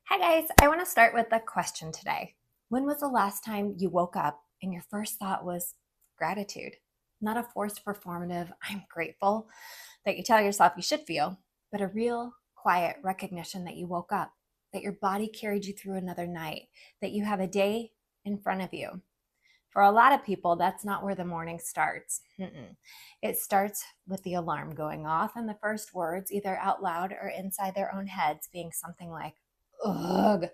Hi guys, I want to start with a question today. When was the last time you woke up and your first thought was gratitude? Not a forced performative, I'm grateful that you tell yourself you should feel, but a real quiet recognition that you woke up, that your body carried you through another night, that you have a day in front of you. For a lot of people, that's not where the morning starts. It starts with the alarm going off and the first words, either out loud or inside their own heads, being something like, ugh,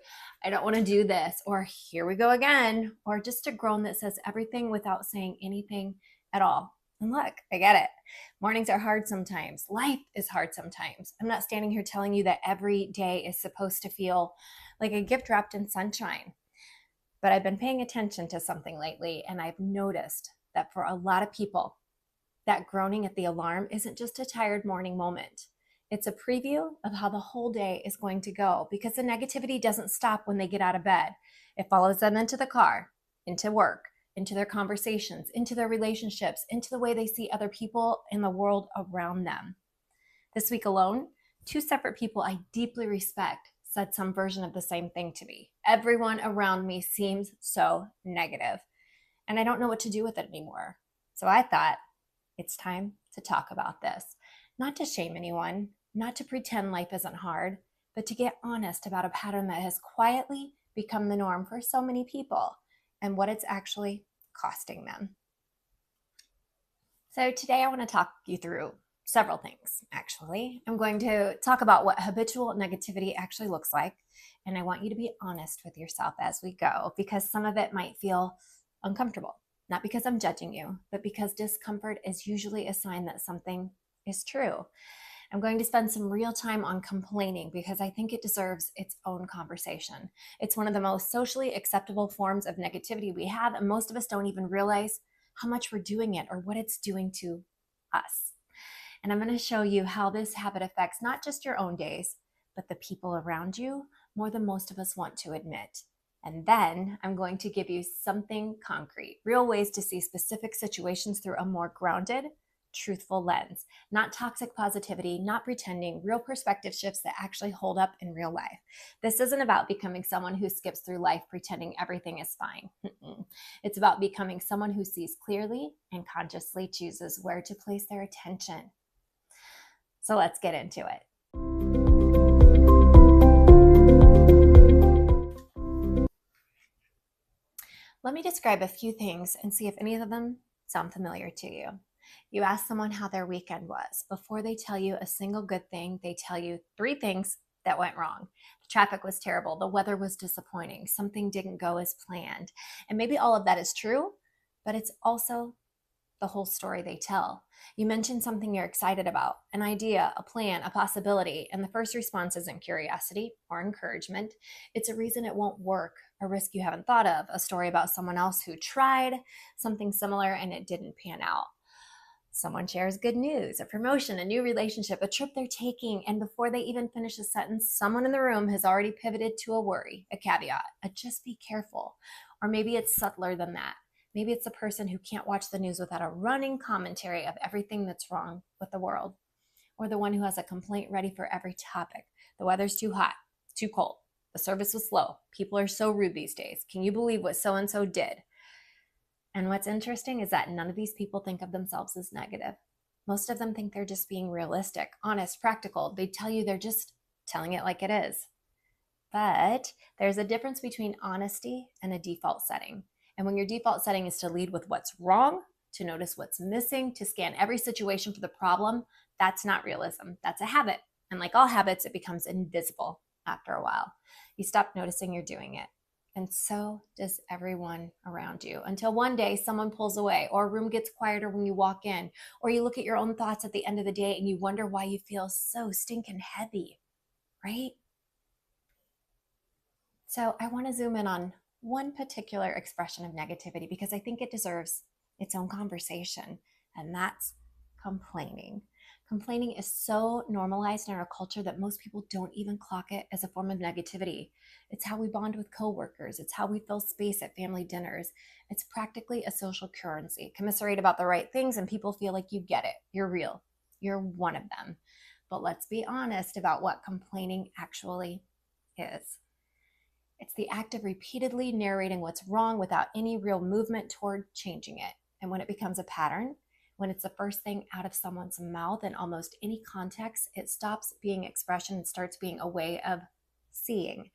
I don't want to do this, or here we go again, or just a groan that says everything without saying anything at all. And look, I get it. Mornings are hard sometimes. Life is hard sometimes. I'm not standing here telling you that every day is supposed to feel like a gift wrapped in sunshine. But I've been paying attention to something lately, and I've noticed that for a lot of people, that groaning at the alarm isn't just a tired morning moment. It's a preview of how the whole day is going to go, because the negativity doesn't stop when they get out of bed. It follows them into the car, into work, into their conversations, into their relationships, into the way they see other people and the world around them. This week alone, two separate people I deeply respect said some version of the same thing to me. Everyone around me seems so negative, and I don't know what to do with it anymore. So I thought, it's time to talk about this. Not to shame anyone, not to pretend life isn't hard, but to get honest about a pattern that has quietly become the norm for so many people and what it's actually costing them. So today I want to talk you through several things, actually. I'm going to talk about what habitual negativity actually looks like, and I want you to be honest with yourself as we go, because some of it might feel uncomfortable. Not because I'm judging you, but because discomfort is usually a sign that something is true. I'm going to spend some real time on complaining because I think it deserves its own conversation. It's one of the most socially acceptable forms of negativity we have, and most of us don't even realize how much we're doing it or what it's doing to us. And I'm going to show you how this habit affects not just your own days, but the people around you more than most of us want to admit. And then I'm going to give you something concrete, real ways to see specific situations through a more grounded, truthful lens. Not toxic positivity, not pretending, real perspective shifts that actually hold up in real life. This isn't about becoming someone who skips through life pretending everything is fine. It's about becoming someone who sees clearly and consciously chooses where to place their attention. So let's get into it. Let me describe a few things and see if any of them sound familiar to you. You ask someone how their weekend was. Before they tell you a single good thing, they tell you three things that went wrong. The traffic was terrible. The weather was disappointing. Something didn't go as planned. And maybe all of that is true, but it's also the whole story they tell. You mention something you're excited about, an idea, a plan, a possibility, and the first response isn't curiosity or encouragement. It's a reason it won't work, a risk you haven't thought of, a story about someone else who tried something similar and it didn't pan out. Someone shares good news, a promotion, a new relationship, a trip they're taking, and before they even finish a sentence, someone in the room has already pivoted to a worry, a caveat, a just be careful. Or maybe it's subtler than that. Maybe it's the person who can't watch the news without a running commentary of everything that's wrong with the world. Or the one who has a complaint ready for every topic. The weather's too hot, too cold. The service was slow. People are so rude these days. Can you believe what so-and-so did? And what's interesting is that none of these people think of themselves as negative. Most of them think they're just being realistic, honest, practical. They tell you they're just telling it like it is. But there's a difference between honesty and a default setting. And when your default setting is to lead with what's wrong, to notice what's missing, to scan every situation for the problem, that's not realism. That's a habit. And like all habits, it becomes invisible after a while. You stop noticing you're doing it. And so does everyone around you, until one day someone pulls away, or a room gets quieter when you walk in, or you look at your own thoughts at the end of the day and you wonder why you feel so stinking heavy, right? So I want to zoom in on one particular expression of negativity because I think it deserves its own conversation, and that's complaining. Complaining is so normalized in our culture that most people don't even clock it as a form of negativity. It's how we bond with coworkers. It's how we fill space at family dinners. It's practically a social currency. Commiserate about the right things and people feel like you get it. You're real. You're one of them. But let's be honest about what complaining actually is. It's the act of repeatedly narrating what's wrong without any real movement toward changing it. And when it becomes a pattern, when it's the first thing out of someone's mouth in almost any context, it stops being expression and starts being a way of seeing.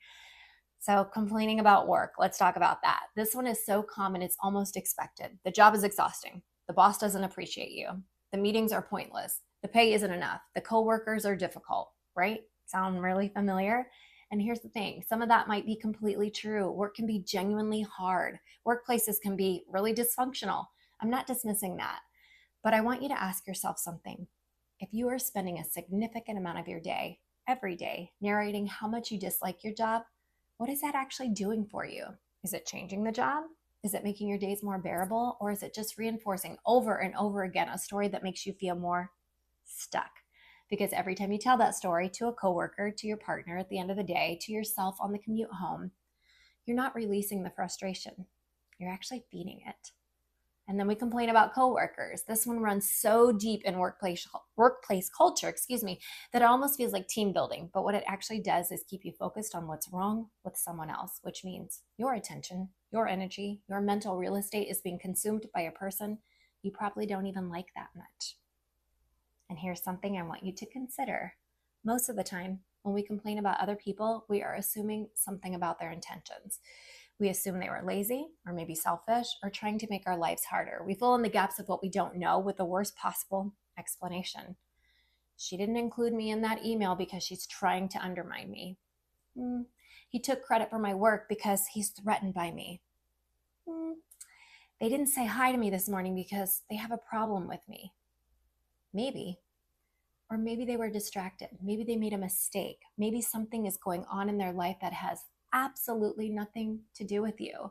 So, complaining about work, let's talk about that. This one is so common, it's almost expected. The job is exhausting. The boss doesn't appreciate you. The meetings are pointless. The pay isn't enough. The coworkers are difficult, right? Sound really familiar? And here's the thing, some of that might be completely true. Work can be genuinely hard. Workplaces can be really dysfunctional. I'm not dismissing that. But I want you to ask yourself something. If you are spending a significant amount of your day, every day, narrating how much you dislike your job, what is that actually doing for you? Is it changing the job? Is it making your days more bearable? Or is it just reinforcing over and over again a story that makes you feel more stuck? Because every time you tell that story to a coworker, to your partner at the end of the day, to yourself on the commute home, you're not releasing the frustration. You're actually feeding it. And then we complain about coworkers. This one runs so deep in workplace culture, that it almost feels like team building. But what it actually does is keep you focused on what's wrong with someone else, which means your attention, your energy, your mental real estate is being consumed by a person you probably don't even like that much. And here's something I want you to consider. Most of the time, when we complain about other people, we are assuming something about their intentions. We assume they were lazy or maybe selfish or trying to make our lives harder. We fill in the gaps of what we don't know with the worst possible explanation. She didn't include me in that email because she's trying to undermine me. He took credit for my work because he's threatened by me. They didn't say hi to me this morning because they have a problem with me. Maybe. Or maybe they were distracted. Maybe they made a mistake. Maybe something is going on in their life that has absolutely nothing to do with you.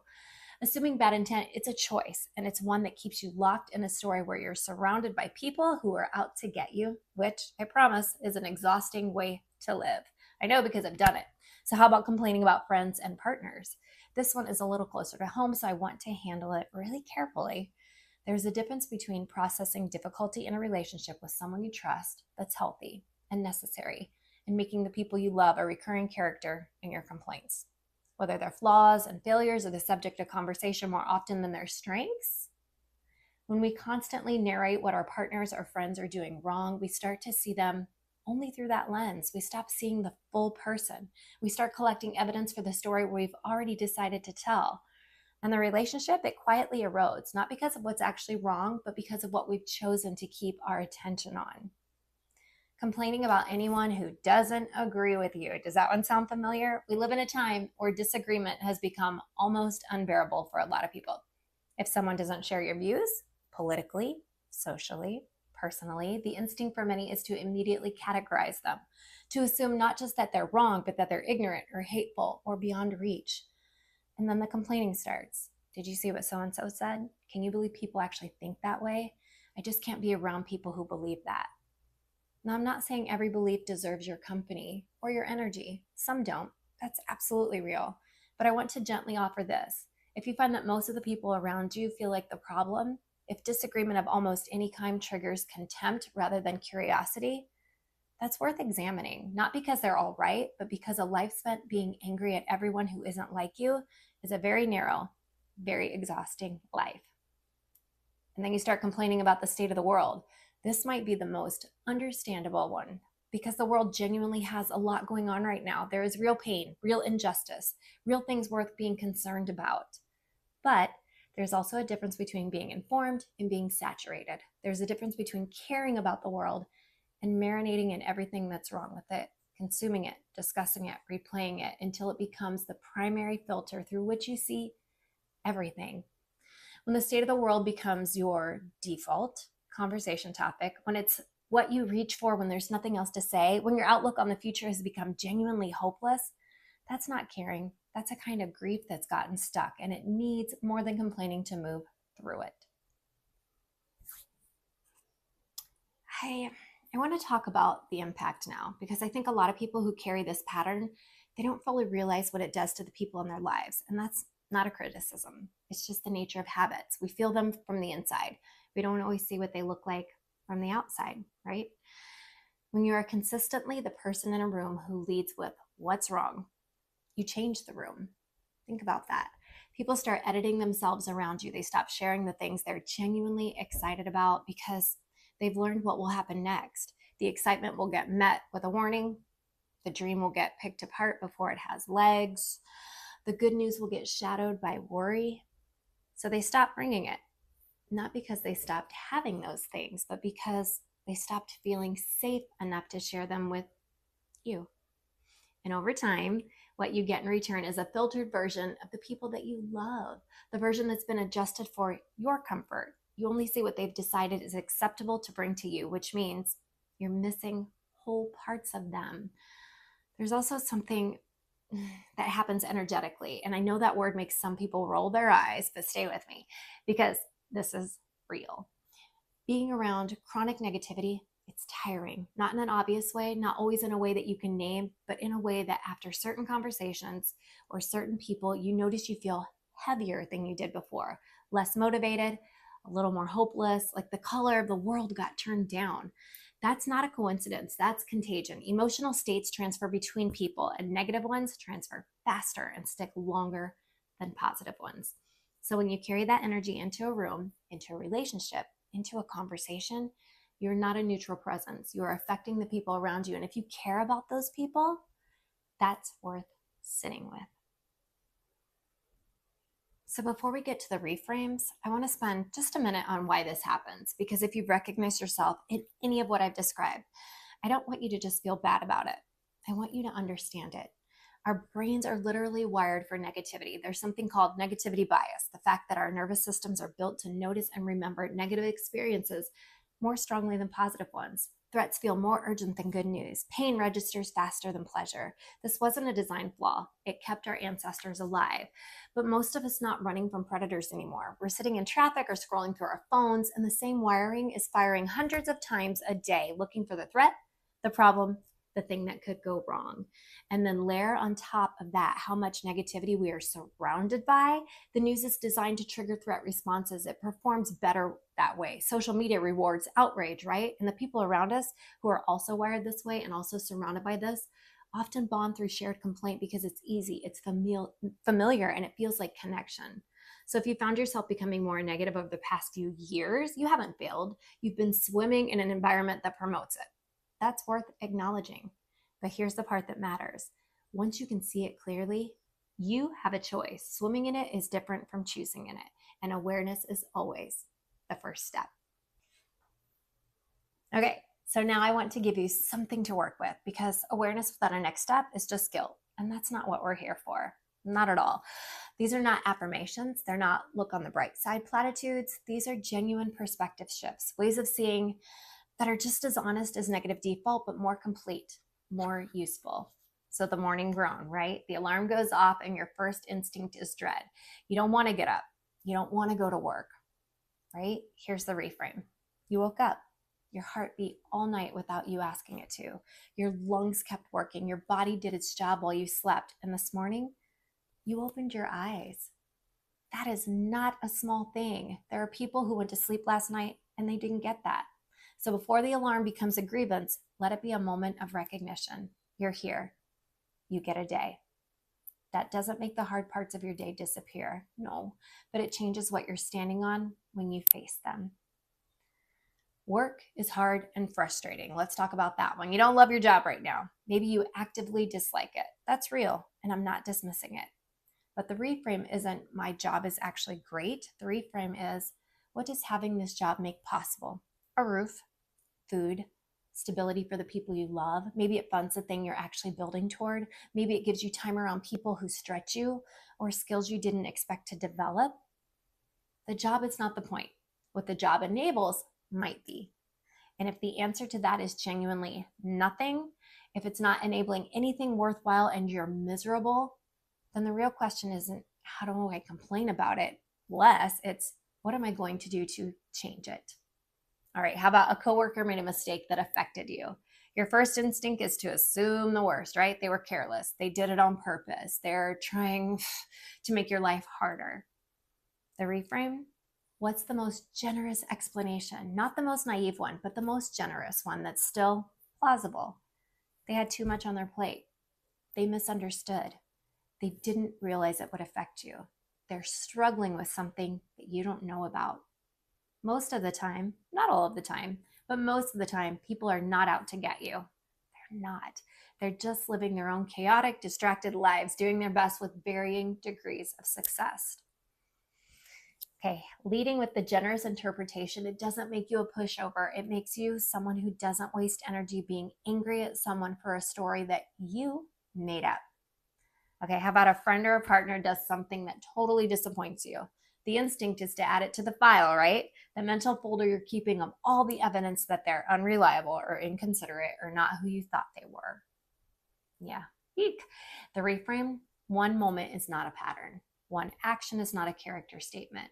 Assuming bad intent, it's a choice, and it's one that keeps you locked in a story where you're surrounded by people who are out to get you, which I promise is an exhausting way to live. I know because I've done it. So how about complaining about friends and partners? This one is a little closer to home, so I want to handle it really carefully. There's a difference between processing difficulty in a relationship with someone you trust that's healthy and necessary, and making the people you love a recurring character in your complaints. Whether their flaws and failures are the subject of conversation more often than their strengths. When we constantly narrate what our partners or friends are doing wrong, we start to see them only through that lens. We stop seeing the full person. We start collecting evidence for the story we've already decided to tell. And the relationship, it quietly erodes, not because of what's actually wrong, but because of what we've chosen to keep our attention on. Complaining about anyone who doesn't agree with you. Does that one sound familiar? We live in a time where disagreement has become almost unbearable for a lot of people. If someone doesn't share your views, politically, socially, personally, the instinct for many is to immediately categorize them, to assume not just that they're wrong, but that they're ignorant or hateful or beyond reach. And then the complaining starts. Did you see what so-and-so said? Can you believe people actually think that way? I just can't be around people who believe that. Now, I'm not saying every belief deserves your company or your energy. Some don't. That's absolutely real. But I want to gently offer this. If you find that most of the people around you feel like the problem, if disagreement of almost any kind triggers contempt rather than curiosity, that's worth examining. Not because they're all right, but because a life spent being angry at everyone who isn't like you is a very narrow, very exhausting life. And then you start complaining about the state of the world. This might be the most understandable one because the world genuinely has a lot going on right now. There is real pain, real injustice, real things worth being concerned about. But there's also a difference between being informed and being saturated. There's a difference between caring about the world and marinating in everything that's wrong with it, consuming it, discussing it, replaying it until it becomes the primary filter through which you see everything. When the state of the world becomes your default conversation topic, when it's what you reach for when there's nothing else to say, when your outlook on the future has become genuinely hopeless, that's not caring. That's a kind of grief that's gotten stuck, and it needs more than complaining to move through it. I want to talk about the impact now, because I think a lot of people who carry this pattern, they don't fully realize what it does to the people in their lives. And that's not a criticism. It's just the nature of habits. We feel them from the inside. We don't always see what they look like from the outside, right? When you are consistently the person in a room who leads with what's wrong, you change the room. Think about that. People start editing themselves around you. They stop sharing the things they're genuinely excited about because they've learned what will happen next. The excitement will get met with a warning. The dream will get picked apart before it has legs. The good news will get shadowed by worry. So they stop bringing it, not because they stopped having those things, but because they stopped feeling safe enough to share them with you. And over time, what you get in return is a filtered version of the people that you love, the version that's been adjusted for your comfort. You only see what they've decided is acceptable to bring to you, which means you're missing whole parts of them. There's also something that happens energetically. And I know that word makes some people roll their eyes, but stay with me because this is real. Being around chronic negativity, it's tiring, not in an obvious way, not always in a way that you can name, but in a way that after certain conversations or certain people, you notice you feel heavier than you did before, less motivated, a little more hopeless, like the color of the world got turned down. That's not a coincidence. That's contagion. Emotional states transfer between people, and negative ones transfer faster and stick longer than positive ones. So when you carry that energy into a room, into a relationship, into a conversation, you're not a neutral presence. You are affecting the people around you. And if you care about those people, that's worth sitting with. So before we get to the reframes, I want to spend just a minute on why this happens. Because if you've recognized yourself in any of what I've described, I don't want you to just feel bad about it. I want you to understand it. Our brains are literally wired for negativity. There's something called negativity bias, the fact that our nervous systems are built to notice and remember negative experiences more strongly than positive ones. Threats feel more urgent than good news. Pain registers faster than pleasure. This wasn't a design flaw. It kept our ancestors alive. But most of us not running from predators anymore. We're sitting in traffic or scrolling through our phones, and the same wiring is firing hundreds of times a day, looking for the threat, the problem, the thing that could go wrong. And then layer on top of that how much negativity we are surrounded by. The news is designed to trigger threat responses. It performs better that way. Social media rewards outrage, right? And the people around us who are also wired this way and also surrounded by this often bond through shared complaint because it's easy, it's familiar, and it feels like connection. So if you found yourself becoming more negative over the past few years, you haven't failed. You've been swimming in an environment that promotes it. That's worth acknowledging. But here's the part that matters. Once you can see it clearly, you have a choice. Swimming in it is different from choosing in it. And awareness is always the first step. Okay, so now I want to give you something to work with because awareness without a next step is just guilt. And that's not what we're here for. Not at all. These are not affirmations. They're not look on the bright side platitudes. These are genuine perspective shifts, ways of seeing that are just as honest as negative default, but more complete, more useful. So the morning groan, right? The alarm goes off and your first instinct is dread. You don't want to get up. You don't want to go to work, right? Here's the reframe. You woke up. Your heart beat all night without you asking it to. Your lungs kept working. Your body did its job while you slept. And this morning, you opened your eyes. That is not a small thing. There are people who went to sleep last night and they didn't get that. So before the alarm becomes a grievance, let it be a moment of recognition. You're here. You get a day. That doesn't make the hard parts of your day disappear. No, but it changes what you're standing on when you face them. Work is hard and frustrating. Let's talk about that one. You don't love your job right now. Maybe you actively dislike it. That's real, and I'm not dismissing it. But the reframe isn't my job is actually great. The reframe is, what does having this job make possible? A roof, food, stability for the people you love. Maybe it funds the thing you're actually building toward. Maybe it gives you time around people who stretch you or skills you didn't expect to develop. The job is not the point. What the job enables might be. And if the answer to that is genuinely nothing, if it's not enabling anything worthwhile and you're miserable, then the real question isn't how do I complain about it less, it's what am I going to do to change it? All right, how about a coworker made a mistake that affected you? Your first instinct is to assume the worst, right? They were careless. They did it on purpose. They're trying to make your life harder. The reframe? What's the most generous explanation? Not the most naive one, but the most generous one that's still plausible. They had too much on their plate. They misunderstood. They didn't realize it would affect you. They're struggling with something that you don't know about. Most of the time, not all of the time, but most of the time, people are not out to get you. They're not. They're just living their own chaotic, distracted lives, doing their best with varying degrees of success. Okay, leading with the generous interpretation, it doesn't make you a pushover. It makes you someone who doesn't waste energy being angry at someone for a story that you made up. Okay, how about a friend or a partner does something that totally disappoints you? The instinct is to add it to the file, right? The mental folder you're keeping of all the evidence that they're unreliable or inconsiderate or not who you thought they were. Yeah, eek. The reframe, one moment is not a pattern. One action is not a character statement.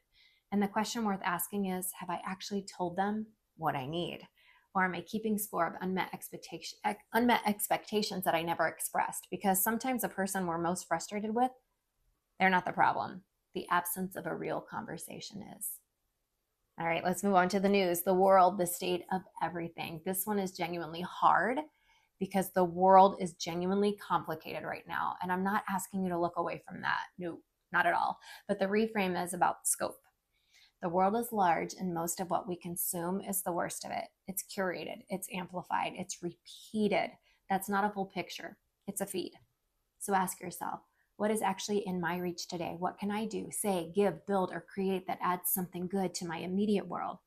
And the question worth asking is, have I actually told them what I need? Or am I keeping score of unmet expectations that I never expressed? Because sometimes the person we're most frustrated with, they're not the problem. The absence of a real conversation is. All right, let's move on to the news, the world, the state of everything. This one is genuinely hard because the world is genuinely complicated right now. And I'm not asking you to look away from that. No, not at all. But the reframe is about scope. The world is large, and most of what we consume is the worst of it. It's curated, it's amplified, it's repeated. That's not a full picture, it's a feed. So ask yourself, what is actually in my reach today? What can I do, say, give, build, or create that adds something good to my immediate world?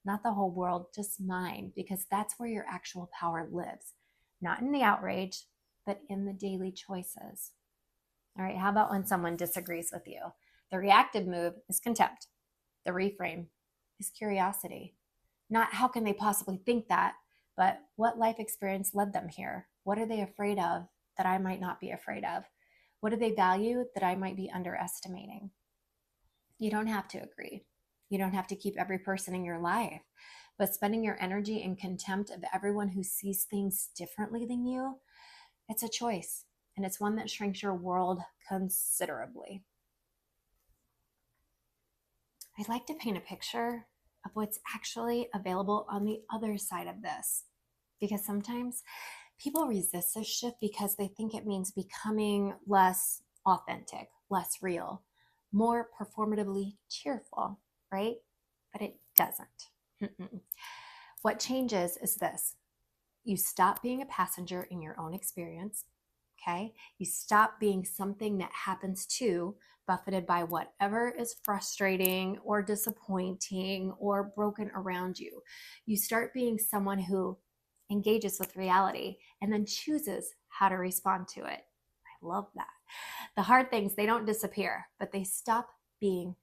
Not the whole world, just mine, because that's where your actual power lives. Not in the outrage, but in the daily choices. All right, how about when someone disagrees with you? The reactive move is contempt. The reframe is curiosity. Not how can they possibly think that, but what life experience led them here? What are they afraid of that I might not be afraid of? What do they value that I might be underestimating? You don't have to agree. You don't have to keep every person in your life, but spending your energy in contempt of everyone who sees things differently than you, it's a choice, and it's one that shrinks your world considerably. I'd like to paint a picture of what's actually available on the other side of this, because sometimes people resist this shift because they think it means becoming less authentic, less real, more performatively cheerful, right? But it doesn't. What changes is this. You stop being a passenger in your own experience, okay? You stop being something that happens to, buffeted by whatever is frustrating or disappointing or broken around you. You start being someone who engages with reality and then chooses how to respond to it. I love that. The hard things, they don't disappear, but they stop being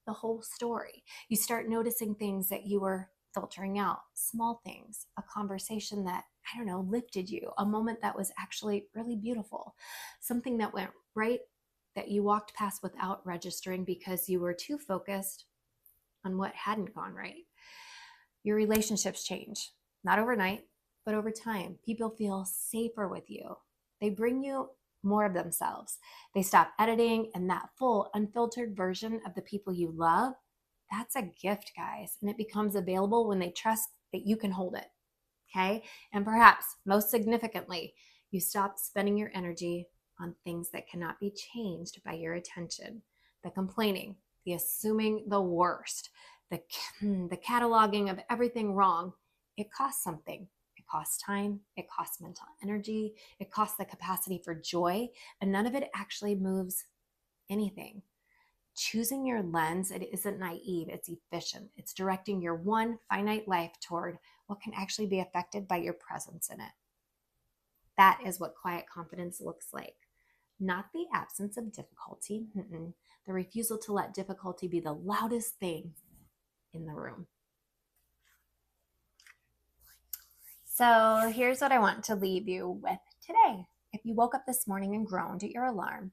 the whole story. You start noticing things that you were filtering out, small things, a conversation that, I don't know, lifted you, a moment that was actually really beautiful, something that went right that you walked past without registering because you were too focused on what hadn't gone right. Your relationships change, not overnight, but over time. People feel safer with you. They bring you more of themselves. They stop editing, and that full, unfiltered version of the people you love, that's a gift, guys. And it becomes available when they trust that you can hold it. Okay. And perhaps most significantly, you stop spending your energy on things that cannot be changed by your attention. The complaining, the assuming the worst, the cataloging of everything wrong. It costs something. It costs time. It costs mental energy. It costs the capacity for joy. And none of it actually moves anything. Choosing your lens, it isn't naive, it's efficient. It's directing your one finite life toward what can actually be affected by your presence in it. That is what quiet confidence looks like. Not the absence of difficulty, the refusal to let difficulty be the loudest thing in the room. So here's what I want to leave you with today. If you woke up this morning and groaned at your alarm,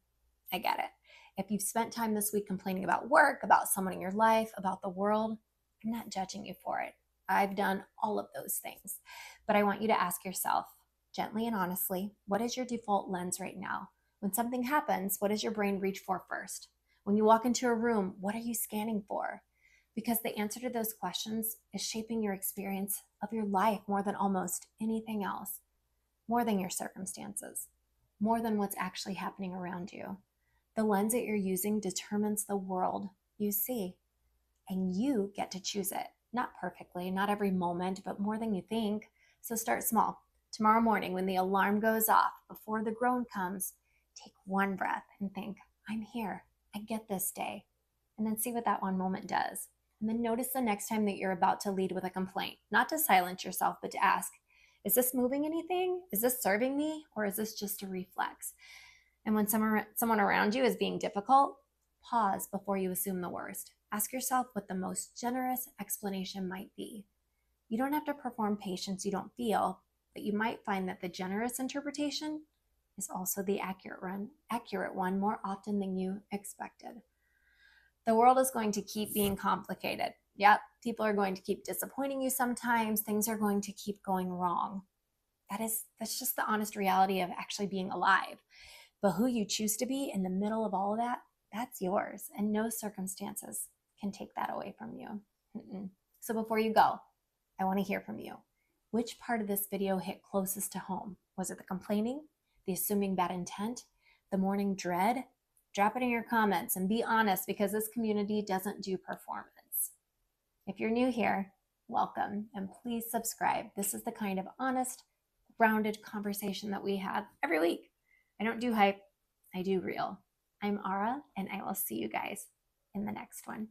I get it. If you've spent time this week complaining about work, about someone in your life, about the world, I'm not judging you for it. I've done all of those things. But I want you to ask yourself, gently and honestly, what is your default lens right now? When something happens, what does your brain reach for first? When you walk into a room, what are you scanning for? Because the answer to those questions is shaping your experience of your life more than almost anything else, more than your circumstances, more than what's actually happening around you. The lens that you're using determines the world you see, and you get to choose it. Not perfectly, not every moment, but more than you think. So start small. Tomorrow morning, when the alarm goes off, before the groan comes, take one breath and think, I'm here. I get this day. And then see what that one moment does. And then notice the next time that you're about to lead with a complaint, not to silence yourself, but to ask, is this moving anything? Is this serving me? Or is this just a reflex? And when someone around you is being difficult, pause before you assume the worst. Ask yourself what the most generous explanation might be. You don't have to perform patience you don't feel, but you might find that the generous interpretation is also the accurate one more often than you expected. The world is going to keep being complicated. Yep, people are going to keep disappointing you sometimes. Things are going to keep going wrong. That's just the honest reality of actually being alive. But who you choose to be in the middle of all of that, that's yours. And no circumstances can take that away from you. So before you go, I want to hear from you. Which part of this video hit closest to home? Was it the complaining, the assuming bad intent, the morning dread? Drop it in your comments and be honest, because this community doesn't do performance. If you're new here, welcome, and please subscribe. This is the kind of honest, grounded conversation that we have every week. I don't do hype, I do real. I'm Ara, and I will see you guys in the next one.